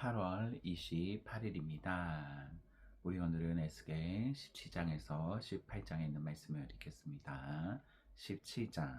8월 28일입니다. 우리 오늘은 에스겔 17장에서 18장에 있는 말씀을 읽겠습니다. 17장.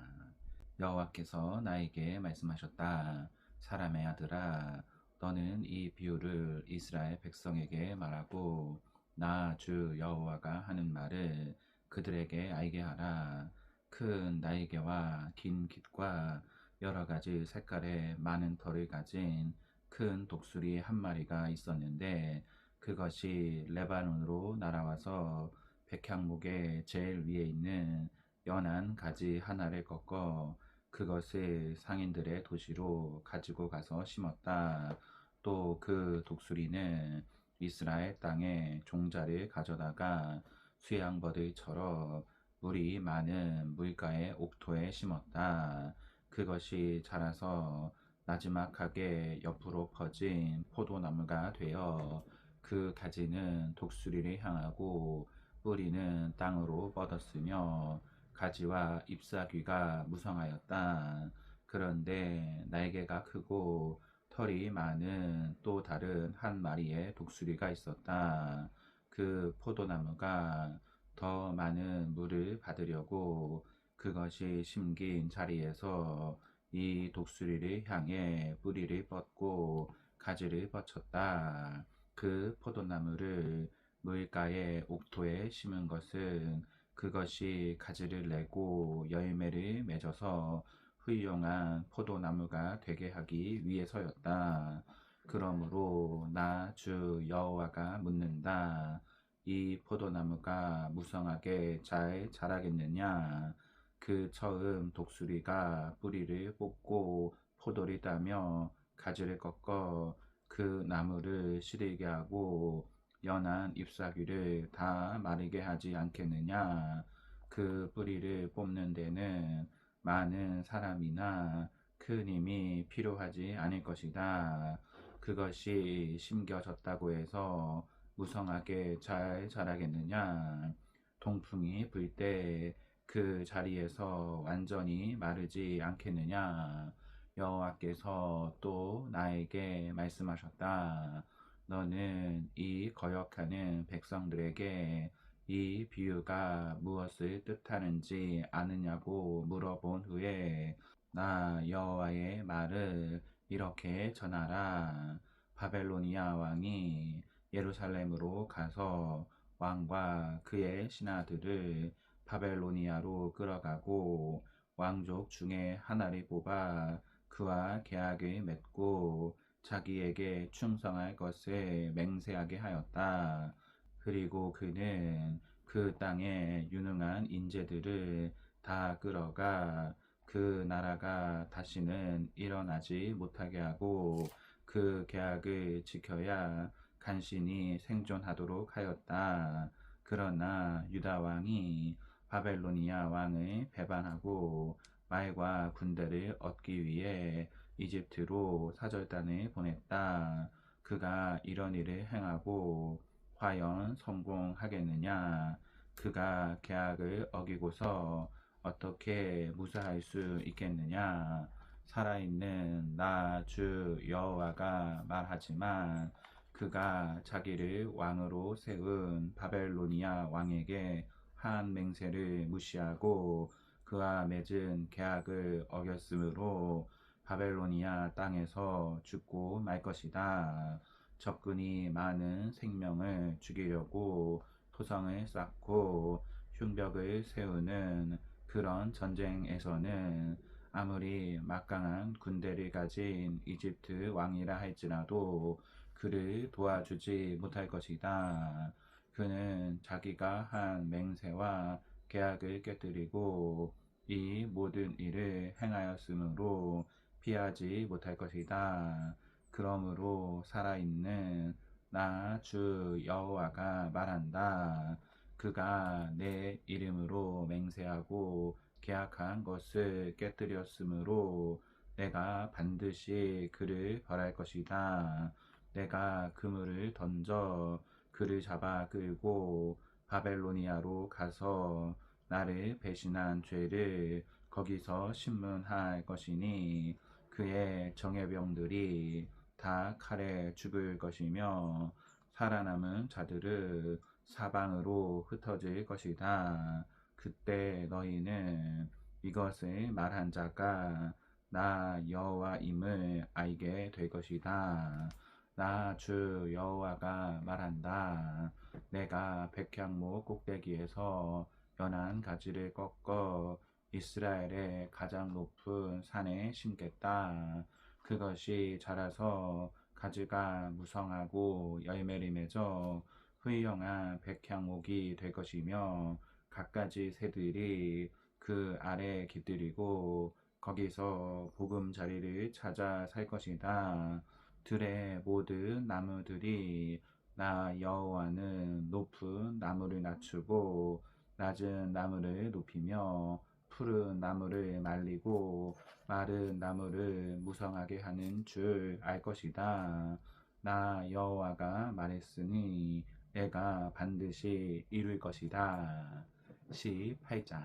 여호와께서 나에게 말씀하셨다. 사람의 아들아, 너는 이 비유를 이스라엘 백성에게 말하고 나 주 여호와가 하는 말을 그들에게 알게 하라. 큰 날개와 긴 깃과 여러 가지 색깔의 많은 털을 가진 큰 독수리 한 마리가 있었는데 그것이 레바논으로 날아와서 백향목의 제일 위에 있는 연한 가지 하나를 꺾어 그것을 상인들의 도시로 가지고 가서 심었다. 또 그 독수리는 이스라엘 땅에 종자를 가져다가 수양버들처럼 물이 많은 물가의 옥토에 심었다. 그것이 자라서 나지막하게 옆으로 퍼진 포도나무가 되어 그 가지는 독수리를 향하고 뿌리는 땅으로 뻗었으며 가지와 잎사귀가 무성하였다. 그런데 날개가 크고 털이 많은 또 다른 한 마리의 독수리가 있었다. 그 포도나무가 더 많은 물을 받으려고 그것이 심긴 자리에서 이 독수리를 향해 뿌리를 뻗고 가지를 뻗쳤다. 그 포도나무를 물가의 옥토에 심은 것은 그것이 가지를 내고 열매를 맺어서 훌륭한 포도나무가 되게 하기 위해서였다. 그러므로 나 주 여호와가 묻는다. 이 포도나무가 무성하게 잘 자라겠느냐? 그 처음 독수리가 뿌리를 뽑고 포도를 따며 가지를 꺾어 그 나무를 시들게 하고 연한 잎사귀를 다 마르게 하지 않겠느냐? 그 뿌리를 뽑는 데는 많은 사람이나 큰 힘이 필요하지 않을 것이다. 그것이 심겨졌다고 해서 무성하게 잘 자라겠느냐? 동풍이 불 때 그 자리에서 완전히 마르지 않겠느냐? 여호와께서 또 나에게 말씀하셨다. 너는 이 거역하는 백성들에게 이 비유가 무엇을 뜻하는지 아느냐고 물어본 후에 나 여호와의 말을 이렇게 전하라. 바벨로니아 왕이 예루살렘으로 가서 왕과 그의 신하들을 바벨로니아로 끌어가고 왕족 중에 하나를 뽑아 그와 계약을 맺고 자기에게 충성할 것을 맹세하게 하였다. 그리고 그는 그 땅의 유능한 인재들을 다 끌어가 그 나라가 다시는 일어나지 못하게 하고 그 계약을 지켜야 간신히 생존하도록 하였다. 그러나 유다 왕이 바벨로니아 왕을 배반하고 말과 군대를 얻기 위해 이집트로 사절단을 보냈다. 그가 이런 일을 행하고 과연 성공하겠느냐? 그가 계약을 어기고서 어떻게 무사할 수 있겠느냐? 살아있는 나 주 여호와가 말하지만 그가 자기를 왕으로 세운 바벨로니아 왕에게 한 맹세를 무시하고 그와 맺은 계약을 어겼으므로 바벨로니아 땅에서 죽고 말 것이다. 적군이 많은 생명을 죽이려고 토성을 쌓고 흉벽을 세우는 그런 전쟁에서는 아무리 막강한 군대를 가진 이집트 왕이라 할지라도 그를 도와주지 못할 것이다. 그는 자기가 한 맹세와 계약을 깨뜨리고 이 모든 일을 행하였으므로 피하지 못할 것이다. 그러므로 살아있는 나 주 여호와가 말한다. 그가 내 이름으로 맹세하고 계약한 것을 깨뜨렸으므로 내가 반드시 그를 벌할 것이다. 내가 그물을 던져 그를 잡아 끌고 바벨로니아로 가서 나를 배신한 죄를 거기서 신문할 것이니 그의 정예병들이 다 칼에 죽을 것이며 살아남은 자들은 사방으로 흩어질 것이다. 그때 너희는 이것을 말한 자가 나 여호와임을 알게 될 것이다. 나 주 여호와가 말한다. 내가 백향목 꼭대기에서 연한 가지를 꺾어 이스라엘의 가장 높은 산에 심겠다. 그것이 자라서 가지가 무성하고 열매를 맺어 훌륭한 백향목이 될 것이며 갖가지 새들이 그 아래 깃들이고 거기서 보금자리를 찾아 살 것이다. 들의 모든 나무들이 나 여호와는 높은 나무를 낮추고 낮은 나무를 높이며 푸른 나무를 말리고 마른 나무를 무성하게 하는 줄 알 것이다. 나 여호와가 말했으니 내가 반드시 이룰 것이다. 18장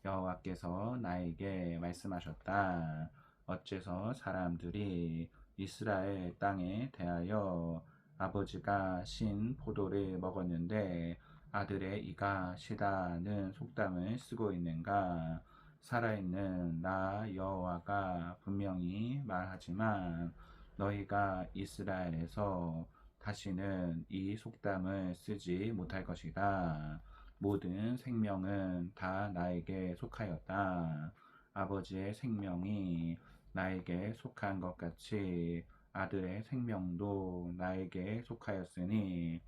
여호와께서 나에게 말씀하셨다. 어째서 사람들이 이스라엘 땅에 대하여 아버지가 신 포도를 먹었는데 아들의 이가 시다는 속담을 쓰고 있는가? 살아있는 나 여호와가 분명히 말하지만 너희가 이스라엘에서 다시는 이 속담을 쓰지 못할 것이다. 모든 생명은 다 나에게 속하였다. 아버지의 생명이 나에게 속한 것 같이 아들의 생명도 나에게 속하였으니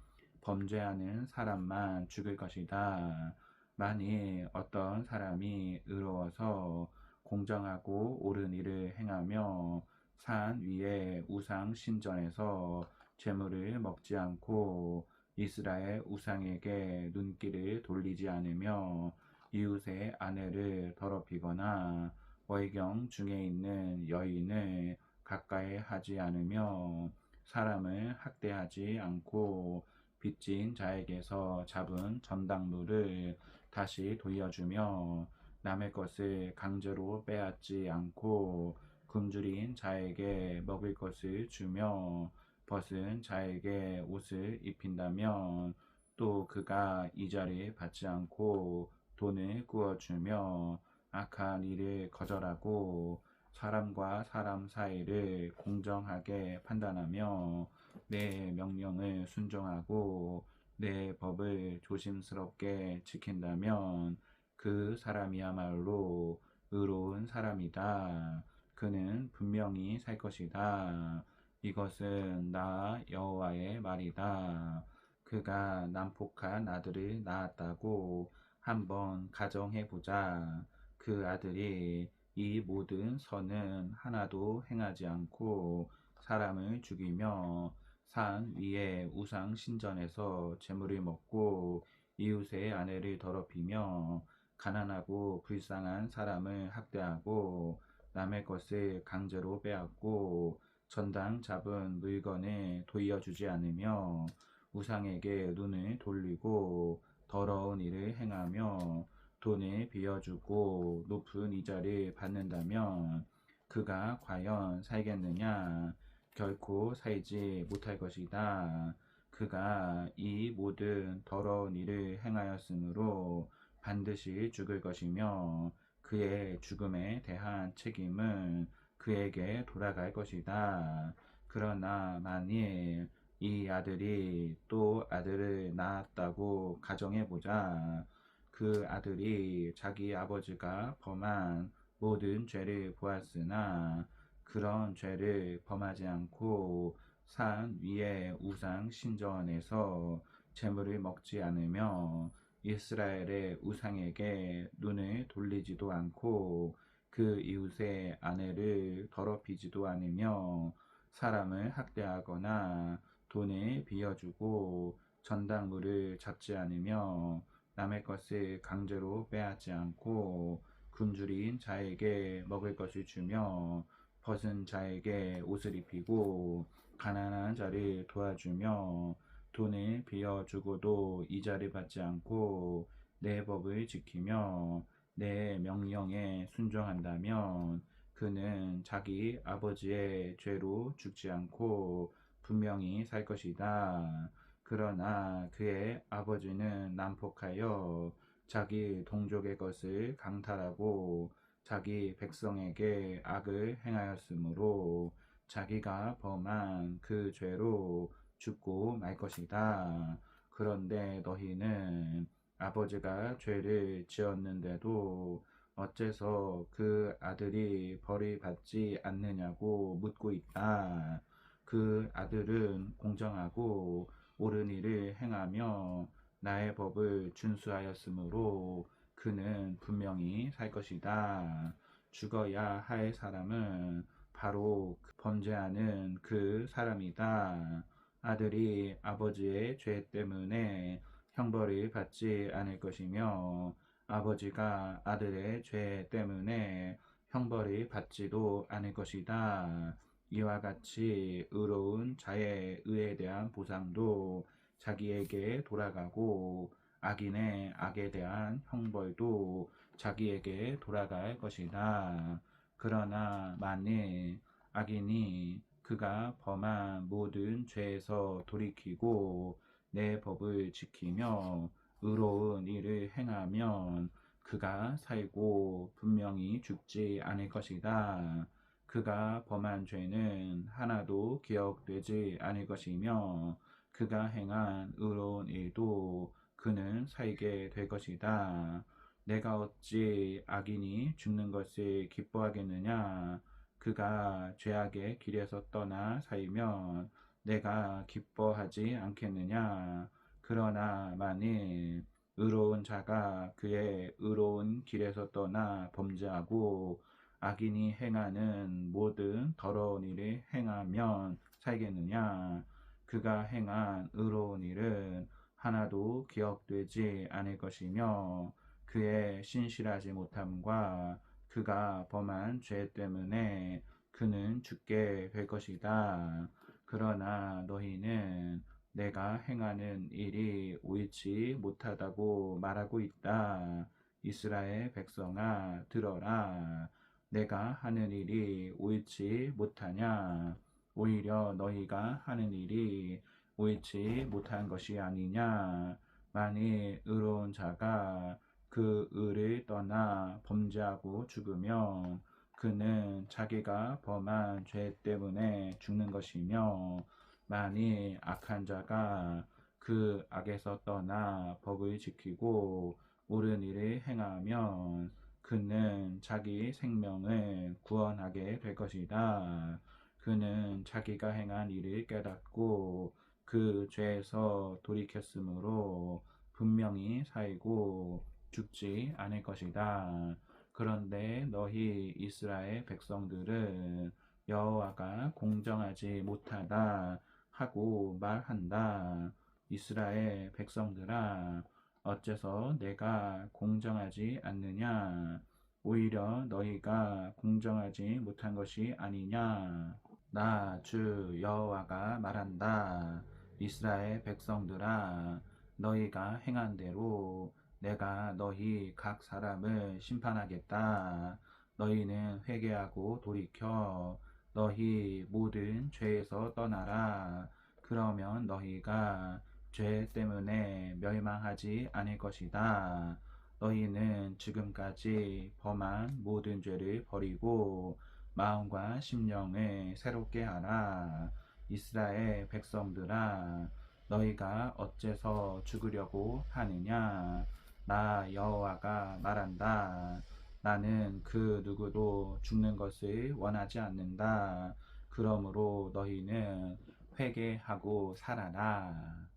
범죄하는 사람만 죽을 것이다. 만일 어떤 사람이 의로워서 공정하고 옳은 일을 행하며 산 위에 우상 신전에서 재물을 먹지 않고 이스라엘 우상에게 눈길을 돌리지 않으며 이웃의 아내를 더럽히거나 월경 중에 있는 여인을 가까이 하지 않으며 사람을 학대하지 않고 빚진 자에게서 잡은 전당물을 다시 돌려주며 남의 것을 강제로 빼앗지 않고 굶주린 자에게 먹을 것을 주며 벗은 자에게 옷을 입힌다면 또 그가 이자를 받지 않고 돈을 구워주며 악한 일을 거절하고 사람과 사람 사이를 공정하게 판단하며 내 명령을 순종하고 내 법을 조심스럽게 지킨다면 그 사람이야말로 의로운 사람이다. 그는 분명히 살 것이다. 이것은 나 여호와의 말이다. 그가 난폭한 아들을 낳았다고 한번 가정해보자. 그 아들이 이 모든 선은 하나도 행하지 않고 사람을 죽이며 산 위에 우상 신전에서 재물을 먹고 이웃의 아내를 더럽히며 가난하고 불쌍한 사람을 학대하고 남의 것을 강제로 빼앗고 전당 잡은 물건을 돌려주지 않으며 우상에게 눈을 돌리고 더러운 일을 행하며 돈을 빌려주고 높은 이자를 받는다면 그가 과연 살겠느냐? 결코 살지 못할 것이다. 그가 이 모든 더러운 일을 행하였으므로 반드시 죽을 것이며 그의 죽음에 대한 책임은 그에게 돌아갈 것이다. 그러나 만일 이 아들이 또 아들을 낳았다고 가정해보자. 그 아들이 자기 아버지가 범한 모든 죄를 보았으나 그런 죄를 범하지 않고 산 위에 우상 신전에서 재물을 먹지 않으며 이스라엘의 우상에게 눈을 돌리지도 않고 그 이웃의 아내를 더럽히지도 않으며 사람을 학대하거나 돈을 빌려주고 전당물을 잡지 않으며 남의 것을 강제로 빼앗지 않고 굶주린 자에게 먹을 것을 주며 벗은 자에게 옷을 입히고 가난한 자를 도와주며 돈을 빌려주고도 이자를 받지 않고 내 법을 지키며 내 명령에 순종한다면 그는 자기 아버지의 죄로 죽지 않고 분명히 살 것이다. 그러나 그의 아버지는 난폭하여 자기 동족의 것을 강탈하고 자기 백성에게 악을 행하였으므로 자기가 범한 그 죄로 죽고 말 것이다. 그런데 너희는 아버지가 죄를 지었는데도 어째서 그 아들이 벌을 받지 않느냐고 묻고 있다. 그 아들은 공정하고 옳은 일을 행하며 나의 법을 준수하였으므로 그는 분명히 살 것이다. 죽어야 할 사람은 바로 범죄하는 그 사람이다. 아들이 아버지의 죄 때문에 형벌을 받지 않을 것이며 아버지가 아들의 죄 때문에 형벌을 받지도 않을 것이다. 이와 같이 의로운 자의 의에 대한 보상도 자기에게 돌아가고 악인의 악에 대한 형벌도 자기에게 돌아갈 것이다. 그러나 만일 악인이 그가 범한 모든 죄에서 돌이키고 내 법을 지키며 의로운 일을 행하면 그가 살고 분명히 죽지 않을 것이다. 그가 범한 죄는 하나도 기억되지 않을 것이며 그가 행한 의로운 일도 그는 살게 될 것이다. 내가 어찌 악인이 죽는 것을 기뻐하겠느냐? 그가 죄악의 길에서 떠나 살면 내가 기뻐하지 않겠느냐? 그러나 만일 의로운 자가 그의 의로운 길에서 떠나 범죄하고 악인이 행하는 모든 더러운 일을 행하면 살겠느냐? 그가 행한 의로운 일은 하나도 기억되지 않을 것이며 그의 신실하지 못함과 그가 범한 죄 때문에 그는 죽게 될 것이다. 그러나 너희는 내가 행하는 일이 옳지 못하다고 말하고 있다. 이스라엘 백성아 들어라. 내가 하는 일이 옳지 못하냐? 오히려 너희가 하는 일이 옳지 못한 것이 아니냐? 만일 의로운 자가 그 의를 떠나 범죄하고 죽으면 그는 자기가 범한 죄 때문에 죽는 것이며 만일 악한 자가 그 악에서 떠나 법을 지키고 옳은 일을 행하면 그는 자기 생명을 구원하게 될 것이다. 그는 자기가 행한 일을 깨닫고 그 죄에서 돌이켰으므로 분명히 살고 죽지 않을 것이다. 그런데 너희 이스라엘 백성들은 여호와가 공정하지 못하다 하고 말한다. 이스라엘 백성들아, 어째서 내가 공정하지 않느냐? 오히려 너희가 공정하지 못한 것이 아니냐? 나 주 여호와가 말한다. 이스라엘 백성들아, 너희가 행한 대로 내가 너희 각 사람을 심판하겠다. 너희는 회개하고 돌이켜 너희 모든 죄에서 떠나라. 그러면 너희가 죄 때문에 멸망하지 않을 것이다. 너희는 지금까지 범한 모든 죄를 버리고 마음과 심령을 새롭게 하라. 이스라엘 백성들아, 너희가 어째서 죽으려고 하느냐? 나 여호와가 말한다. 나는 그 누구도 죽는 것을 원하지 않는다. 그러므로 너희는 회개하고 살아라.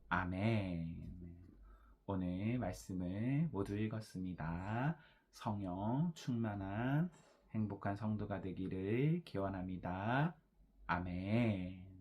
아멘. 오늘 말씀을 모두 읽었습니다. 성령 충만한 행복한 성도가 되기를 기원합니다. 아멘.